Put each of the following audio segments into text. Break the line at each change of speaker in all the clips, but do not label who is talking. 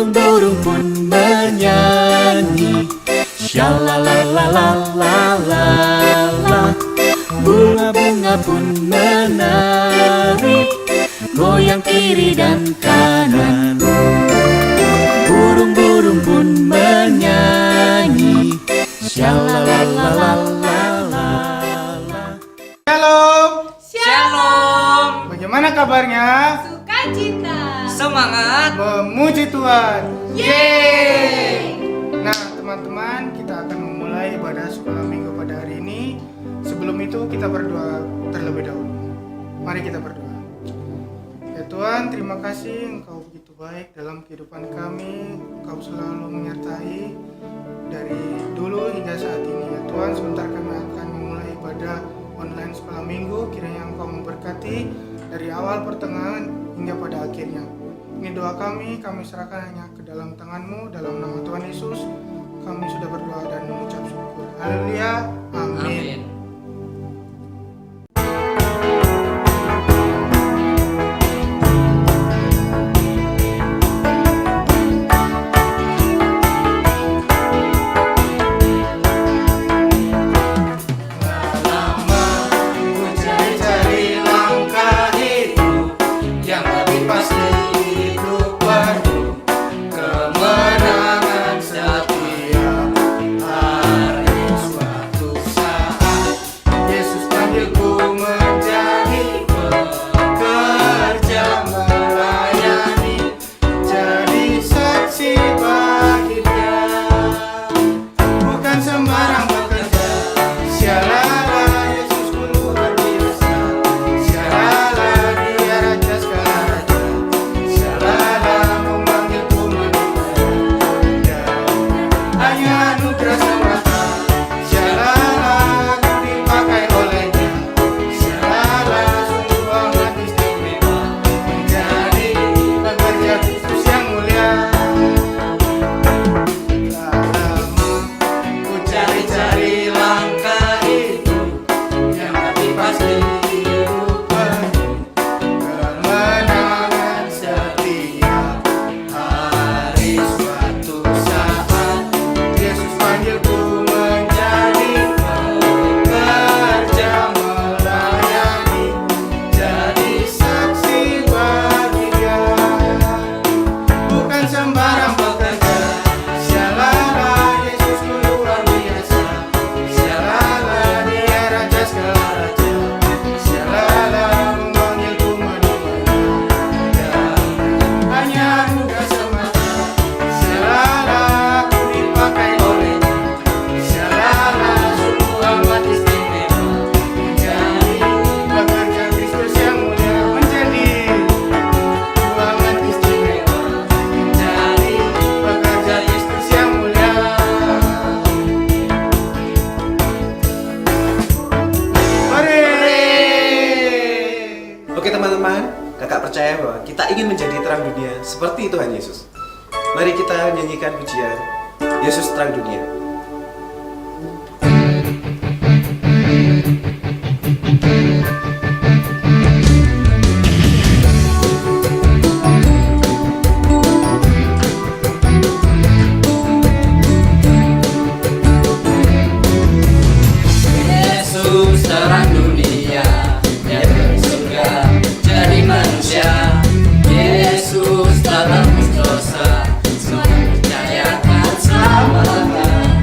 burung-burung pun bernyanyi. Shalalalalala, bunga-bunga pun menari, goyang kiri dan kanan. Burung-burung pun menyanyi. Shalalalalala.
Shalom.
Shalom.
Bagaimana kabarnya?
Sukacita. Semangat.
Memuji Tuhan.
Yeay.
Nah, teman-teman, kita akan memulai ibadah sekolah minggu pada hari ini. Sebelum itu kita berdoa terlebih dahulu. Mari kita berdoa. Ya Tuhan, terima kasih Engkau begitu baik dalam kehidupan kami. Engkau selalu menyertai dari dulu hingga saat ini. Ya Tuhan, sebentar kami akan memulai ibadah online sekolah minggu. Kiranya Engkau memberkati dari awal, pertengahan hingga pada akhirnya. Ini doa kami serahkan hanya ke dalam tangan-Mu. Dalam nama Tuhan Yesus kami sudah berdoa dan mengucap syukur. Haleluya. Amin.
Oke teman-teman, kakak percaya bahwa kita ingin menjadi terang dunia seperti Tuhan Yesus. Mari kita nyanyikan pujian Yesus terang dunia.
Yesus terang dunia, Dia dari surga jadi manusia. Yesus telah tebus dosa, semua percayakan selamanya.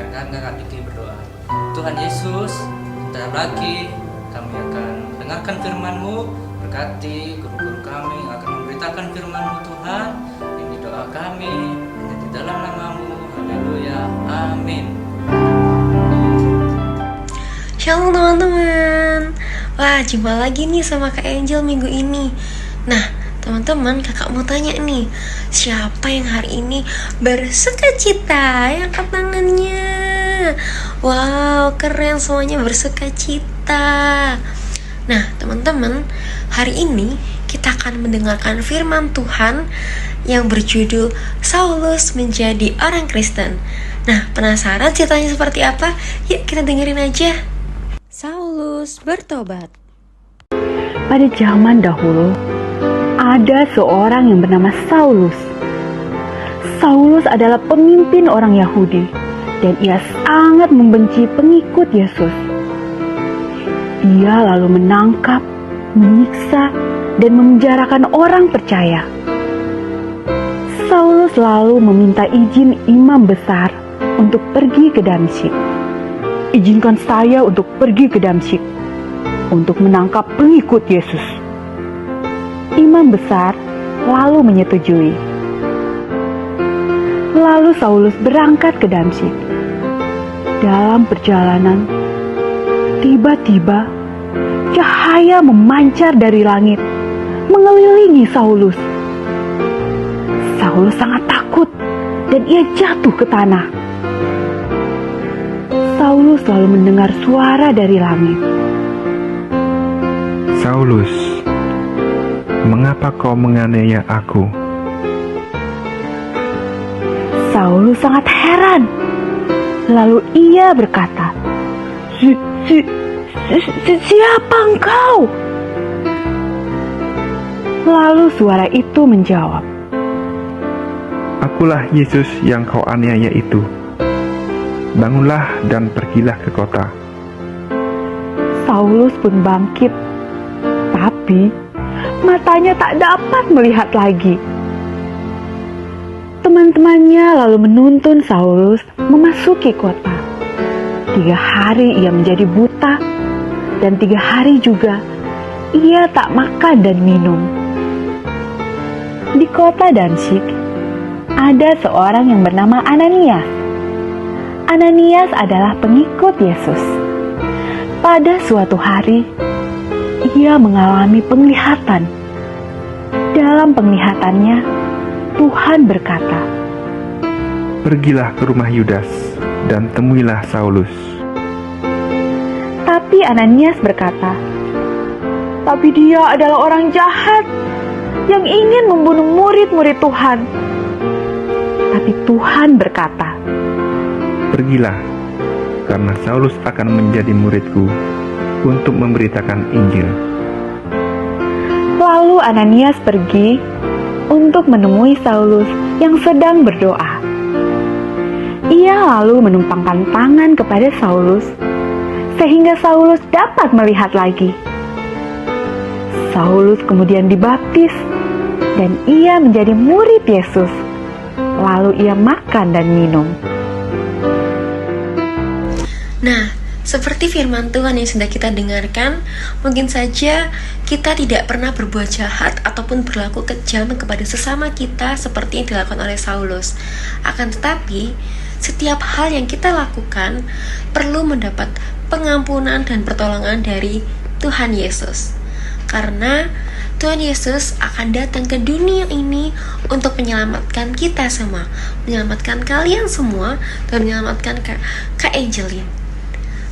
akan kami kakak Diki berdoa. Tuhan Yesus, sebentar lagi kami akan dengarkan firman-Mu. Berkati guru-guru kami yang akan memberitakan firman-Mu Tuhan. Ini doa kami hanya di dalam nama-Mu. Haleluya, amin.
Shalom teman-teman. Wah, jumpa lagi nih sama Kak Angel minggu ini. Nah, teman-teman, kakak mau tanya nih, siapa yang hari ini bersukacita? Yang angkat tangannya. Wow, keren, semuanya bersukacita. Nah, teman-teman, hari ini kita akan mendengarkan firman Tuhan yang berjudul Saulus menjadi orang Kristen. Nah, penasaran ceritanya seperti apa? Yuk kita dengerin aja. Saulus bertobat.
Pada zaman dahulu, ada seorang yang bernama Saulus. Saulus adalah pemimpin orang Yahudi dan ia sangat membenci pengikut Yesus. Ia lalu menangkap, menyiksa, dan memenjarakan orang percaya. Saulus lalu meminta izin imam besar untuk pergi ke Damsyik. Izinkan saya untuk pergi ke Damsyik untuk menangkap pengikut Yesus. Imam besar lalu menyetujui. Lalu Saulus berangkat ke Damsyik. Dalam perjalanan, tiba-tiba cahaya memancar dari langit, mengelilingi Saulus. Saulus sangat takut dan ia jatuh ke tanah. Saulus lalu mendengar suara dari langit.
Saulus, mengapa kau menganiaya aku?
Saulus sangat heran. Lalu ia berkata, Siapa engkau? Lalu suara itu menjawab,
Akulah Yesus yang kau aniaya itu. Bangunlah dan pergilah ke kota.
Saulus pun bangkit, tapi matanya tak dapat melihat lagi. Teman-temannya lalu menuntun Saulus memasuki kota. 3 hari ia menjadi buta, dan 3 hari juga ia tak makan dan minum. Di kota Damsyik, ada seorang yang bernama Ananias. Ananias adalah pengikut Yesus. Pada suatu hari, ia mengalami penglihatan. Dalam penglihatannya, Tuhan berkata,
Pergilah ke rumah Yudas dan temuilah Saulus.
Tapi Ananias berkata, Tapi dia adalah orang jahat yang ingin membunuh murid-murid Tuhan. Tapi Tuhan berkata,
Pergilah, karena Saulus akan menjadi muridku untuk memberitakan Injil.
Lalu Ananias pergi untuk menemui Saulus yang sedang berdoa. Ia lalu menumpangkan tangan kepada Saulus, sehingga Saulus dapat melihat lagi. Saulus kemudian dibaptis, dan ia menjadi murid Yesus. Lalu ia makan dan minum.
Nah, seperti firman Tuhan yang sudah kita dengarkan, mungkin saja kita tidak pernah berbuat jahat ataupun berlaku kejam kepada sesama kita seperti yang dilakukan oleh Saulus. Akan tetapi, setiap hal yang kita lakukan perlu mendapat pengampunan dan pertolongan dari Tuhan Yesus. Karena Tuhan Yesus akan datang ke dunia ini untuk menyelamatkan kita semua, menyelamatkan kalian semua, dan menyelamatkan Kak Angelin.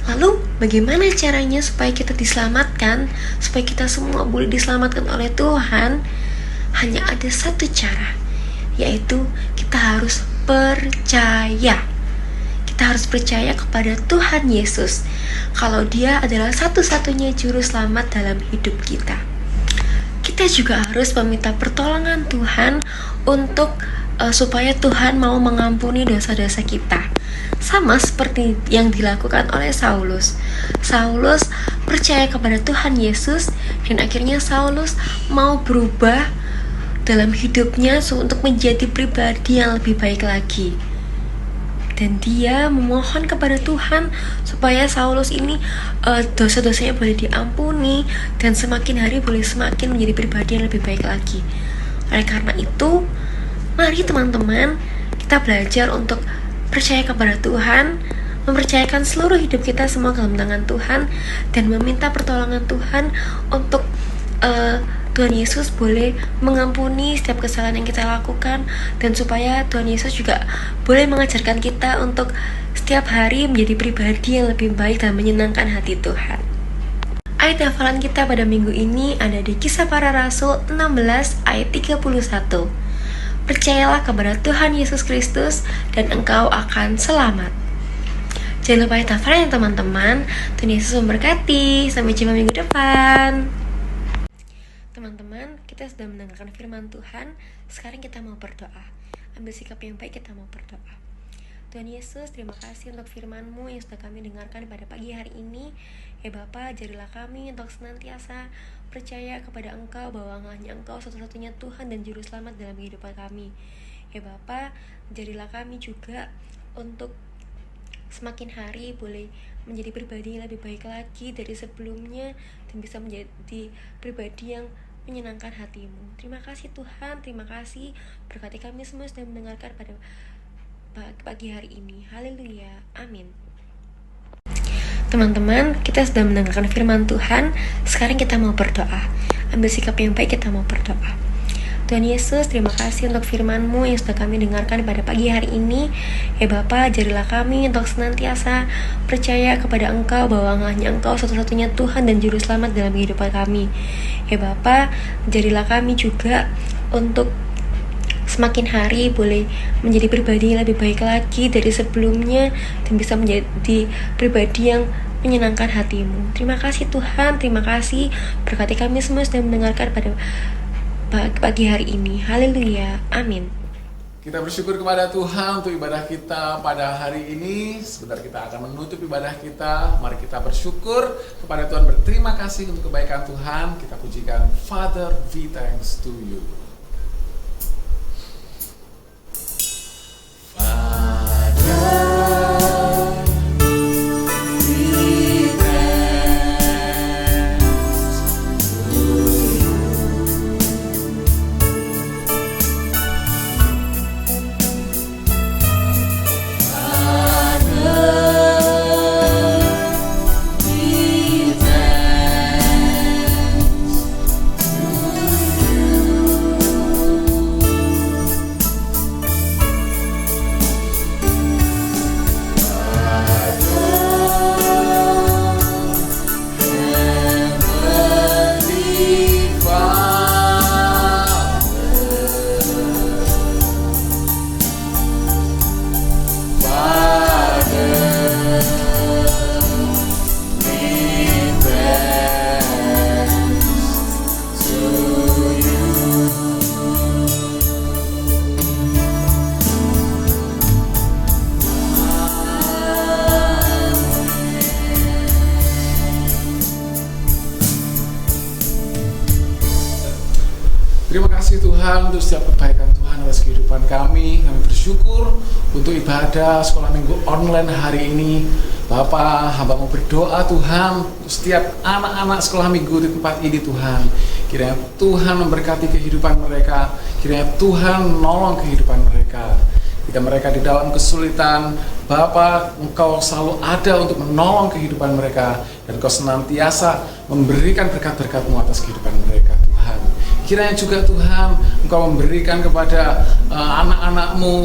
Lalu bagaimana caranya supaya kita diselamatkan, supaya kita semua boleh diselamatkan oleh Tuhan? Hanya ada satu cara, yaitu kita harus percaya. Kita harus percaya kepada Tuhan Yesus, kalau Dia adalah satu-satunya juru selamat dalam hidup kita. Kita juga harus meminta pertolongan Tuhan untuk supaya Tuhan mau mengampuni dosa-dosa kita. Sama seperti yang dilakukan oleh Saulus. Saulus percaya kepada Tuhan Yesus, dan akhirnya Saulus mau berubah dalam hidupnya untuk menjadi pribadi yang lebih baik lagi. dan dia memohon kepada Tuhan supaya Saulus ini dosa-dosanya boleh diampuni dan semakin hari boleh semakin menjadi pribadi yang lebih baik lagi. Oleh karena itu, mari teman-teman kita belajar untuk percaya kepada Tuhan, mempercayakan seluruh hidup kita semua dalam tangan Tuhan, dan meminta pertolongan Tuhan untuk Tuhan Yesus boleh mengampuni setiap kesalahan yang kita lakukan, dan supaya Tuhan Yesus juga boleh mengajarkan kita untuk setiap hari menjadi pribadi yang lebih baik dan menyenangkan hati Tuhan. Ayat hafalan kita pada minggu ini ada di Kisah Para Rasul 16 ayat 31. Percayalah kepada Tuhan Yesus Kristus dan engkau akan selamat. Jangan lupa ayat hafalan ya teman-teman. Tuhan Yesus memberkati. Sampai jumpa minggu depan. Teman-teman, kita sudah mendengarkan firman Tuhan. Sekarang kita mau berdoa. Ambil sikap yang baik, kita mau berdoa. Tuhan Yesus, terima kasih untuk firman-Mu yang sudah kami dengarkan pada pagi hari ini. Ya Bapa, ajarilah kami untuk senantiasa percaya kepada Engkau, bahwa hanya Engkau satu-satunya Tuhan dan Juru Selamat dalam kehidupan kami. Ya Bapa, ajarilah kami juga untuk semakin hari boleh menjadi pribadi yang lebih baik lagi dari sebelumnya, dan bisa menjadi pribadi yang menyenangkan hati-Mu. Terima kasih Tuhan, terima kasih. Berkati kami semua sudah mendengarkan pada pagi hari ini. Haleluya, amin. Teman-teman, kita sudah mendengarkan firman Tuhan. Sekarang kita mau berdoa. Ambil sikap yang baik, kita mau berdoa. Tuhan Yesus, terima kasih untuk firman-Mu yang sudah kami dengarkan pada pagi hari ini. Ya Bapa, ajarilah kami untuk senantiasa percaya kepada Engkau, bahwa hanya Engkau satu-satunya Tuhan dan Juru Selamat dalam kehidupan kami. Ya Bapa, ajarilah kami juga untuk semakin hari boleh menjadi pribadi yang lebih baik lagi dari sebelumnya, dan bisa menjadi pribadi yang menyenangkan hati-Mu. Terima kasih Tuhan, terima kasih. Berkati kami semua sudah mendengarkan pada pagi hari ini. Haleluya, amin.
Kita bersyukur kepada Tuhan untuk ibadah kita pada hari ini. Sebentar kita akan menutup ibadah kita. Mari kita bersyukur kepada Tuhan, berterima kasih untuk kebaikan Tuhan. Kita pujikan, Father, we thanks to you. Terima kasih Tuhan untuk setiap kebaikan Tuhan atas kehidupan kami. Kami bersyukur untuk ibadah sekolah minggu online hari ini. Bapa, hamba mau berdoa Tuhan untuk setiap anak-anak sekolah minggu di tempat ini Tuhan. Kiranya Tuhan memberkati kehidupan mereka. Kiranya Tuhan menolong kehidupan mereka. Jika mereka di dalam kesulitan, Bapa, Engkau selalu ada untuk menolong kehidupan mereka, dan Engkau senantiasa memberikan berkat-berkat-Mu atas kehidupan mereka Tuhan. Kiranya juga Tuhan, Engkau memberikan kepada anak-anak-Mu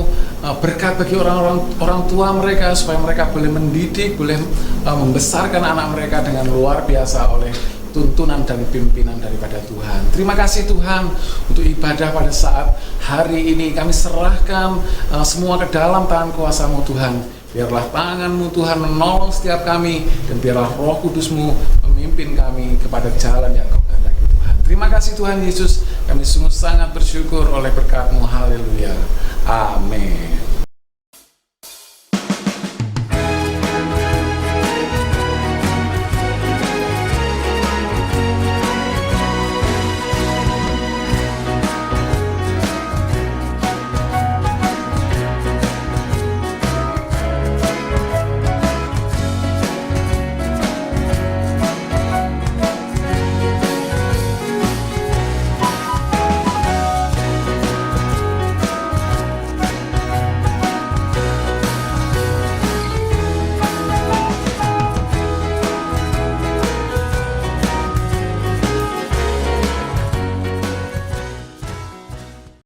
berkat bagi orang tua mereka, supaya mereka boleh mendidik, boleh membesarkan anak mereka dengan luar biasa oleh tuntunan dan pimpinan daripada Tuhan. Terima kasih Tuhan untuk ibadah pada saat hari ini. Kami serahkan semua ke dalam tangan kuasa-Mu Tuhan. Biarlah tangan-Mu Tuhan menolong setiap kami, dan biarlah Roh Kudus-Mu memimpin kami kepada jalan yang Kau kehendaki Tuhan. Terima kasih Tuhan Yesus, kami sungguh sangat bersyukur oleh berkat-Mu. Haleluya, amin.